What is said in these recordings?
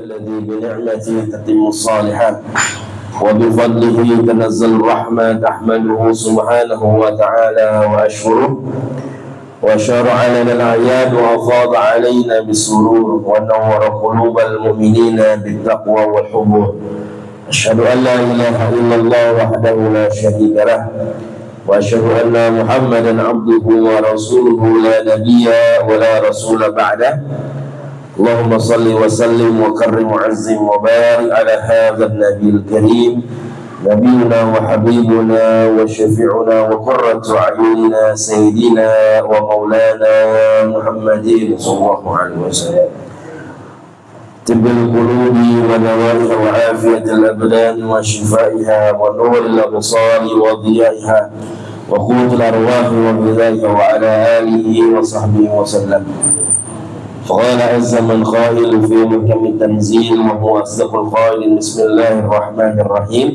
الذي بنعمته تتم الصالحات وبفضله تنزل الرحمة أحمده سبحانه وتعالى وأشكره وشرع لنا الأعياد وأفاض علينا بالسرور ونور قلوب المؤمنين بالتقوى والحضور. أشهد أن لا إله إلا الله وحده لا شريك له وأشهد أن محمدا عبده ورسوله لا نبي ولا رسول بعده. اللهم صل وسلم وكرم وعزم وبارك على هذا النبي الكريم نبينا وحبيبنا وشفيعنا وقرة أعيننا سيدنا ومولانا محمد صلى الله عليه وسلم. طب القلوب ودوائها وعافية الأبدان وشفائها ونور الأبصار وضيائها وقوت الأرواح وغذائها وعلى آله وصحبه وسلم. فقال عز من قائل في محكم التنزيل وهو أصدق القائل بسم الله الرحمن الرحيم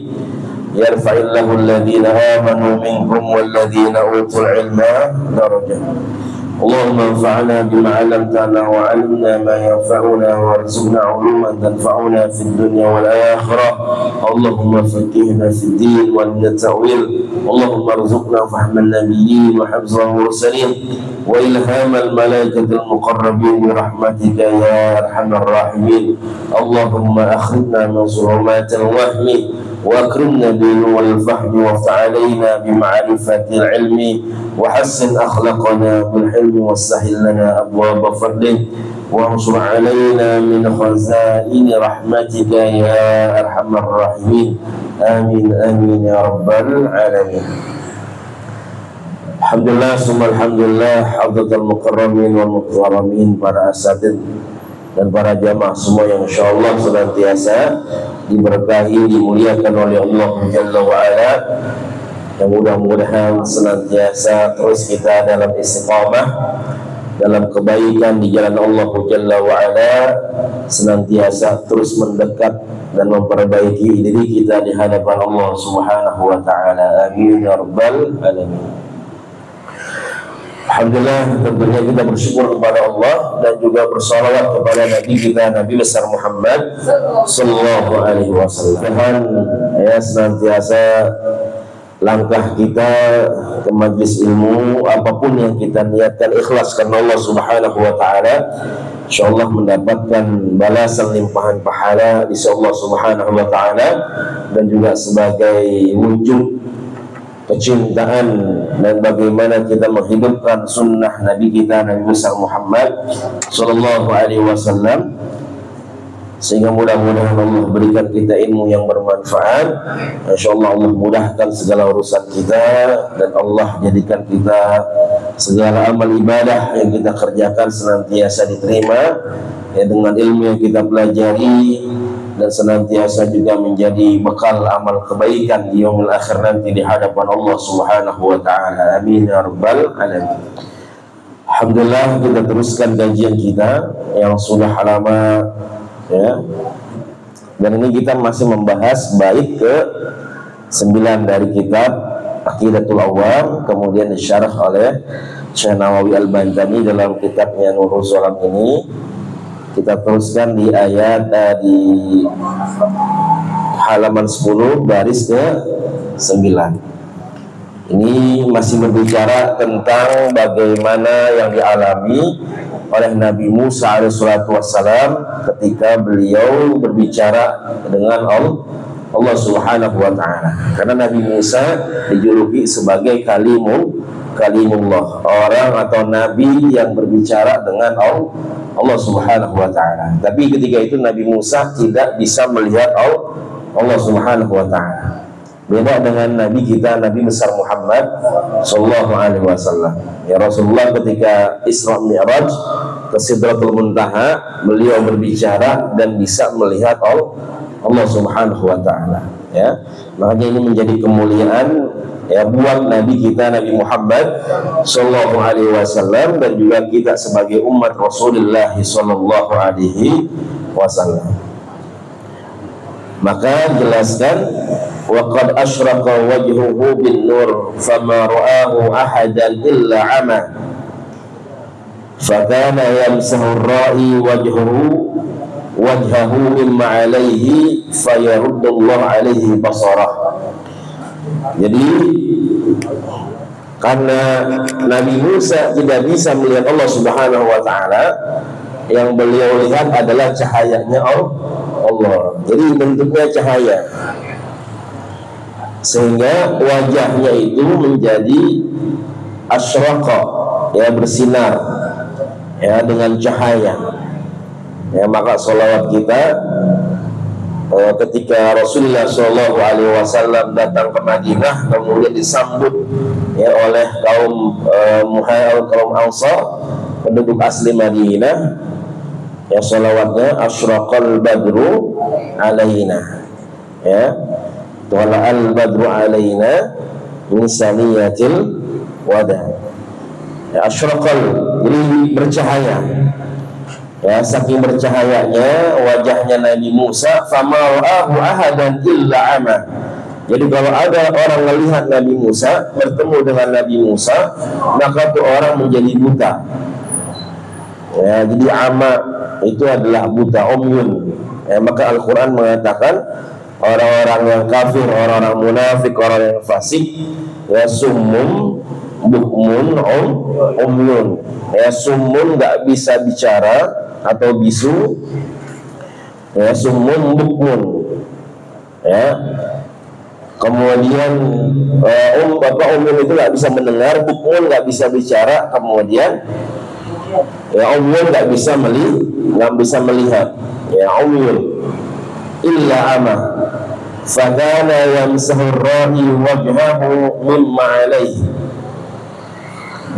يرفع الله الذين آمنوا منكم والذين أوتوا العلم درجة. اللهم انفعنا بما علمتنا وعلمنا ما ينفعنا وارزقنا علوما تنفعنا في الدنيا والآخرة. اللهم فقهنا في الدين وعلمنا التأويل. اللهم ارزقنا فهم النبيين وحفظ المرسلين وإلهام الملائكة المقربين برحمتك يا أرحم الراحمين. اللهم أخرجنا من ظلمات الوهم وأكرمنا بنور الفهم وافتح علينا بمعرفة العلم وحسن أخلاقنا بالحلم وسهل لنا أبواب فضلك وانصر علينا من خزائن رحمتك يا أرحم الراحمين. آمين آمين يا رب العالمين. Alhamdulillah, summa alhamdulillah, hadratul mukarramin wal mukarramin, para asatid dan para jamaah semua yang insyaallah senantiasa diberkahi, dimuliakan oleh Allah Jalla wa Ala. Yang mudah-mudahan senantiasa terus kita dalam istiqamah, dalam kebaikan di jalan Allah Jalla wa Ala, senantiasa terus mendekat dan memperbaiki diri kita di hadapan Allah Subhanahu wa taala. Amin ya rabbal alamin. Alhamdulillah, tentunya kita bersyukur kepada Allah dan juga bersalawat kepada Nabi kita, Nabi besar Muhammad sallallahu alaihi wasallam. Tuhan ya senantiasa langkah kita ke majlis ilmu, apapun yang kita niatkan ikhlas karena Allah Subhanahu wa taala, insyaallah mendapatkan balasan limpahan pahala di sisi Allah Subhanahu wa taala dan juga sebagai wujud kecintaan dan bagaimana kita menghidupkan sunnah Nabi kita, Nabi besar Muhammad sallallahu alaihi wasallam, sehingga mudah-mudahan Allah berikan kita ilmu yang bermanfaat. Insyaallah Allah mudahkan segala urusan kita dan Allah jadikan kita segala amal ibadah yang kita kerjakan senantiasa diterima ya, dengan ilmu yang kita pelajari dan senantiasa juga menjadi bekal amal kebaikan di yaumil akhir nanti di hadapan Allah Subhanahu wa taala. Amin ya rabbal alamin. Alhamdulillah, kita teruskan kajian kita yang sudah lama ya. Dan ini kita masih membahas bait ke-9 dari kitab Aqidatul Awwam, kemudian disyarah oleh Syekh Nawawi Al-Bantani dalam kitabnya Nurul Salam ini. Kita teruskan di ayat di halaman 10 baris ke-9. Ini masih berbicara tentang bagaimana yang dialami oleh Nabi Musa alaihissalam ketika beliau berbicara dengan Allah Subhanahu wa taala. Karena Nabi Musa dijuluki sebagai kalimullah, orang atau nabi yang berbicara dengan Allah Subhanahu wa taala. Tapi ketika itu Nabi Musa tidak bisa melihat Allah Subhanahu wa taala. Beda dengan Nabi kita, Nabi besar Muhammad sallallahu alaihi wasallam. Ya Rasulullah ketika Isra Mi'raj ke Sidratul Muntaha, beliau berbicara dan bisa melihat Allah Subhanahu wa taala. Ya. Makanya ini menjadi kemuliaan ya buat Nabi kita, Nabi Muhammad sallallahu alaihi wasallam, dan juga kita sebagai umat Rasulullah sallallahu alaihi wasallam. Maka jelaskan waqad asyraqa wajhuhu bin nur fama ra'ahu ahadan illa ama fakana yamsahu ar-ra'i wajhuhu wajhahu mimma alaihi fayaruddullahu alaihi basarah. Jadi karena Nabi Musa tidak bisa melihat Allah Subhanahu wa taala, yang beliau lihat adalah cahayanya Allah. Jadi bentuknya cahaya, sehingga wajahnya itu menjadi asyraqa, ya, bersinar, ya, dengan cahaya. Ya, maka sholawat kita ketika Rasulullah SAW datang ke Madinah, kemudian disambut, ya, oleh kaum kaum Ansar, penduduk asli Madinah, ya, sholawatnya asyraqal badru alaina, ya, tola'al badru alaina min saniyatil wada, ya, asyraqal, jadi bercahaya. Ya, saking bercahayanya wajahnya Nabi Musa, fama ra'ahu ahadan illa ama. Jadi kalau ada orang melihat Nabi Musa, bertemu dengan Nabi Musa, maka itu orang menjadi buta. Ya, jadi ama itu adalah buta, umyun. Ya, maka Al-Quran mengatakan orang-orang yang kafir, orang-orang munafik, orang yang fasik, ya, summun bukmun umyun. Ya, summun nggak bisa bicara atau bisu, ya, summun bukmun, ya. Kemudian umyun itu nggak bisa mendengar, bukmun nggak bisa bicara, kemudian, ya, umyun nggak bisa melihat, ya, umyun illa ama fadana yamsahu ar-ra'i wajhahu mimma alaihi,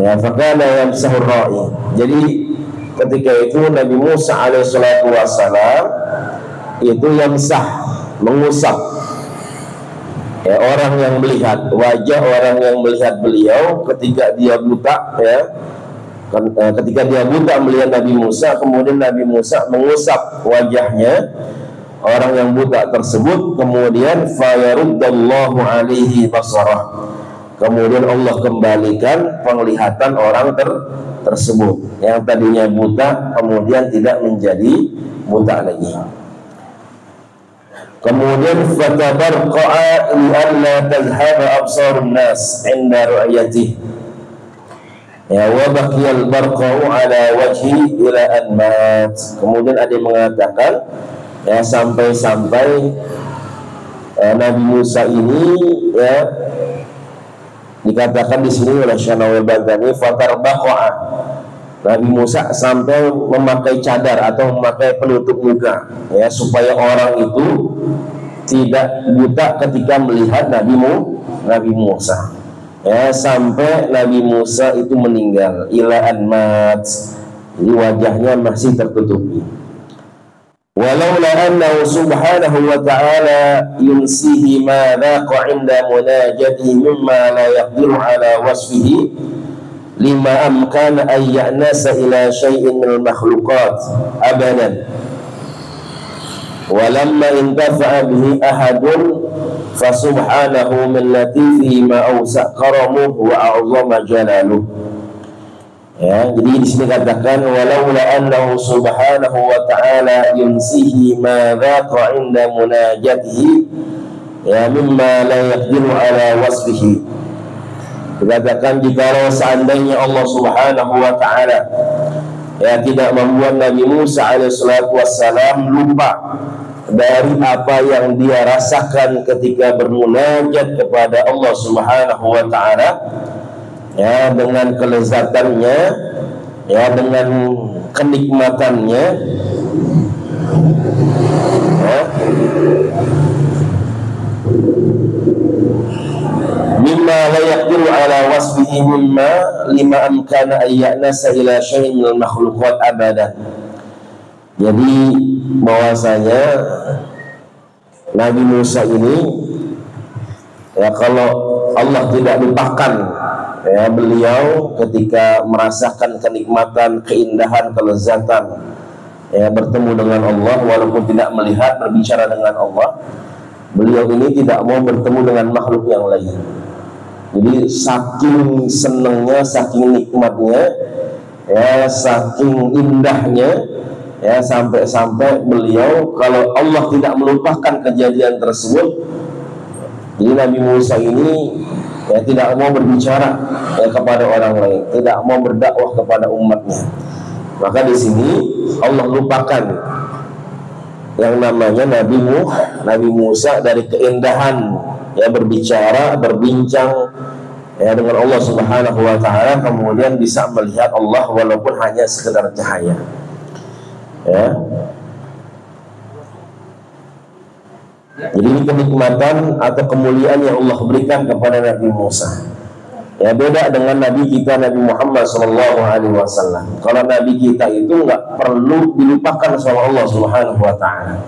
ya, fadana yamsahu ar-ra'i. Jadi ketika itu Nabi Musa alaihissalatu wassalam itu yamsah, mengusap, ya, orang yang melihat, wajah orang yang melihat beliau ketika dia buta, ya, ketika dia buta melihat Nabi Musa, kemudian Nabi Musa mengusap wajahnya orang yang buta tersebut, kemudian fayaruddallahu alaihi basarah, kemudian Allah kembalikan penglihatan orang tersebut yang tadinya buta, kemudian tidak menjadi buta lagi. Kemudian fatabarqa'a li'alla tazhaba absarun nas 'inda ru'yatihi, ya, wa baqiyal barqa'u ala wajhi ila an mat. Kemudian ada yang mengatakan, ya, sampai-sampai Nabi Musa ini, ya, dikatakan di sini oleh Syanawi Baghdadi, fatarbaqa'a, Nabi Musa sampai memakai cadar atau memakai penutup muka, ya, supaya orang itu tidak buta ketika melihat Nabi Musa, ya, sampai Nabi Musa itu meninggal, ila an mat, jadi wajahnya masih tertutupi. Walaula annahu subhanahu wa ta'ala yunsihi ma dhaqa 'inda munajatihi mimma la yaqdiru 'ala wasfihi lima amkana an ya'nasa ila syai'in min al-makhluqat abadan walamma intafa'a bihi ahadun fasubhanahu min latifihi ma awsa' karamuhu wa a'zama jalaluhu. Ya, jadi di sini katakan walaula annahu subhanahu wa ta'ala yunsihi ma dhaqa 'inda munajatihi, ya, mimma la yaqdiru 'ala wasfihi. Dikatakan jikalau seandainya Allah Subhanahu wa ta'ala, ya, tidak membuat Nabi Musa alaihissalatu wassalam lupa dari apa yang dia rasakan ketika bermunajat kepada Allah Subhanahu wa ta'ala, ya, dengan kelezatannya, ya, dengan kenikmatannya, ya, mimma la yaqdiru ala wasfihi mimma lima amkana ayya'nasa ila syai'in minal makhluqat abadan. Jadi bahwasanya Nabi Musa ini, ya, kalau Allah tidak lupakan, ya, beliau ketika merasakan kenikmatan, keindahan, kelezatan, ya, bertemu dengan Allah walaupun tidak melihat, berbicara dengan Allah, beliau ini tidak mau bertemu dengan makhluk yang lain. Jadi saking senangnya, saking nikmatnya, ya, saking indahnya, ya, sampai-sampai beliau kalau Allah tidak melupakan kejadian tersebut, jadi Nabi Musa ini ya tidak mau berbicara ya kepada orang lain, tidak mau berdakwah kepada umatnya. Maka di sini Allah lupakan yang namanya Nabi Musa dari keindahan ya berbicara, berbincang ya dengan Allah Subhanahu wa taala, kemudian bisa melihat Allah walaupun hanya sekedar cahaya. Ya. Jadi ini kenikmatan atau kemuliaan yang Allah berikan kepada Nabi Musa. Ya, beda dengan Nabi kita Nabi Muhammad SAW. Kalau Nabi kita itu nggak perlu dilupakan sama Allah Subhanahu wa taala.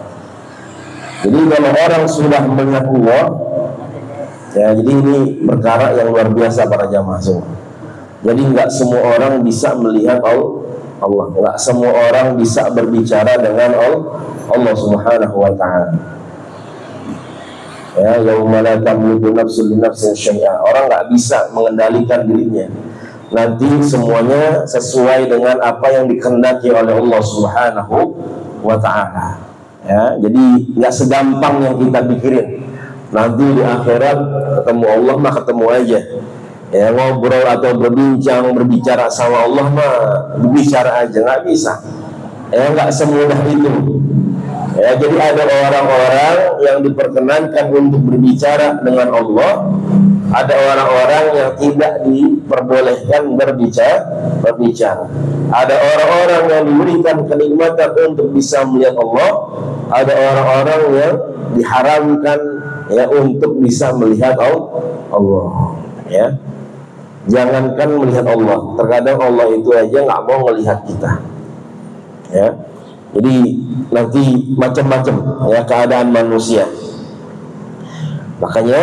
Jadi kalau orang sudah melihat Allah, ya, jadi ini perkara yang luar biasa para jamaah semua. Jadi nggak semua orang bisa melihat Allah, nggak semua orang bisa berbicara dengan Allah Subhanahu wa taala. Ya, yauma la tamliku nafsun li nafsin syai'a. Orang nggak bisa mengendalikan dirinya. Nanti semuanya sesuai dengan apa yang dikehendaki oleh Allah Subhanahu wa taala. Ya, jadi nggak segampang yang kita pikirin. Nanti di akhirat ketemu Allah mah ketemu aja. Ya, ngobrol atau berbicara sama Allah mah berbicara aja, nggak bisa. Ya, nggak semudah itu. Ya, jadi ada orang-orang yang diperkenankan untuk berbicara dengan Allah, ada orang-orang yang tidak diperbolehkan berbicara. Ada orang-orang yang diberikan kenikmatan untuk bisa melihat Allah, ada orang-orang yang diharamkan ya untuk bisa melihat Allah. Ya, jangankan melihat Allah, terkadang Allah itu aja nggak mau melihat kita. Ya. Jadi nanti macam-macam ya keadaan manusia. Makanya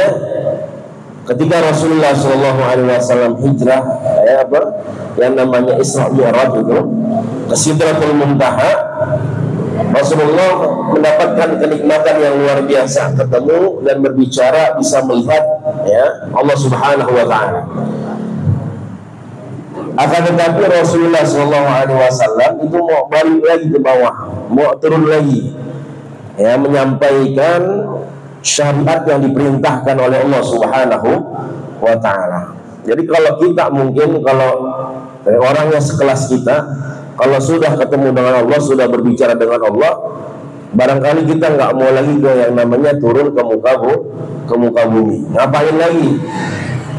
ketika Rasulullah SAW hijrah ya yang namanya Isra Mi'raj itu ke Sidratul Muntaha, Rasulullah mendapatkan kenikmatan yang luar biasa, ketemu dan berbicara, bisa melihat ya Allah Subhanahu wa taala. Akan tetapi Rasulullah SAW itu mau balik lagi ke bawah, mau turun lagi, ya, menyampaikan syariat yang diperintahkan oleh Allah Subhanahu wa taala. Jadi kalau kita mungkin kalau orang yang sekelas kita, kalau sudah ketemu dengan Allah, sudah berbicara dengan Allah, barangkali kita nggak mau lagi ke yang namanya turun ke muka bumi. Ngapain lagi?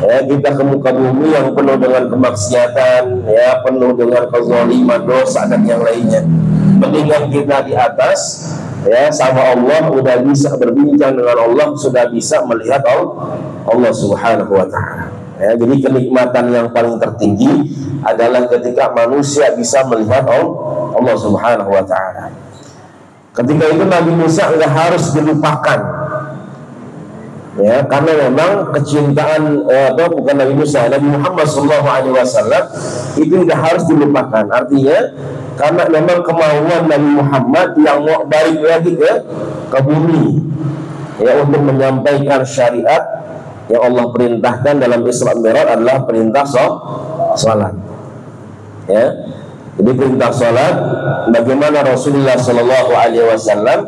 Ya, kita ke muka bumi yang penuh dengan kemaksiatan, ya, penuh dengan kezaliman, dosa dan yang lainnya. Mendingan kita di atas, ya, sama Allah, udah bisa berbincang dengan Allah, sudah bisa melihat Allah Subhanahu wa taala. Ya, jadi kenikmatan yang paling tertinggi adalah ketika manusia bisa melihat Allah Subhanahu wa taala. Ketika itu Nabi Musa nggak harus dilupakan. Ya, karena memang kecintaan bukan Nabi Musa, Nabi Muhammad SAW itu tidak harus dilupakan. Artinya karena memang kemauan Nabi Muhammad yang mau balik lagi ke bumi ya untuk menyampaikan syariat yang Allah perintahkan dalam Isra Mi'raj adalah perintah salat. Ya. Jadi perintah salat, bagaimana Rasulullah SAW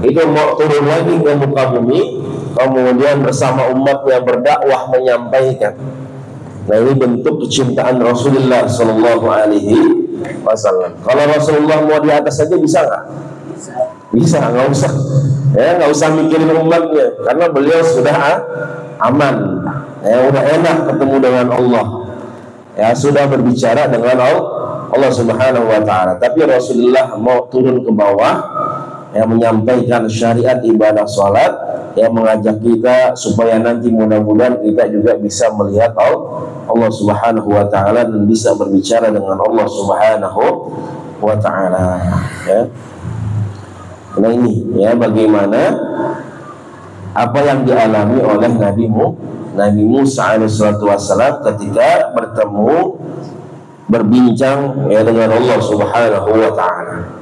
itu mau turun lagi ke muka bumi, kemudian bersama umatnya berdakwah menyampaikan. Nah, ini bentuk kecintaan Rasulullah SAW. Kalau Rasulullah mau di atas saja bisa nggak? Bisa, nggak usah. Ya, nggak usah mikirin umatnya, karena beliau sudah aman. Ya, udah enak ketemu dengan Allah. Ya, sudah berbicara dengan Allah Subhanahu wa taala. Tapi Rasulullah mau turun ke bawah, yang menyampaikan syariat ibadah salat, yang mengajak kita supaya nanti mudah-mudahan kita juga bisa melihat Allah Subhanahu wa taala dan bisa berbicara dengan Allah Subhanahu wa taala. Ya. Nah, ini ya bagaimana apa yang dialami oleh Nabi Musa alaihissalam ketika bertemu berbincang ya dengan Allah Subhanahu wa taala.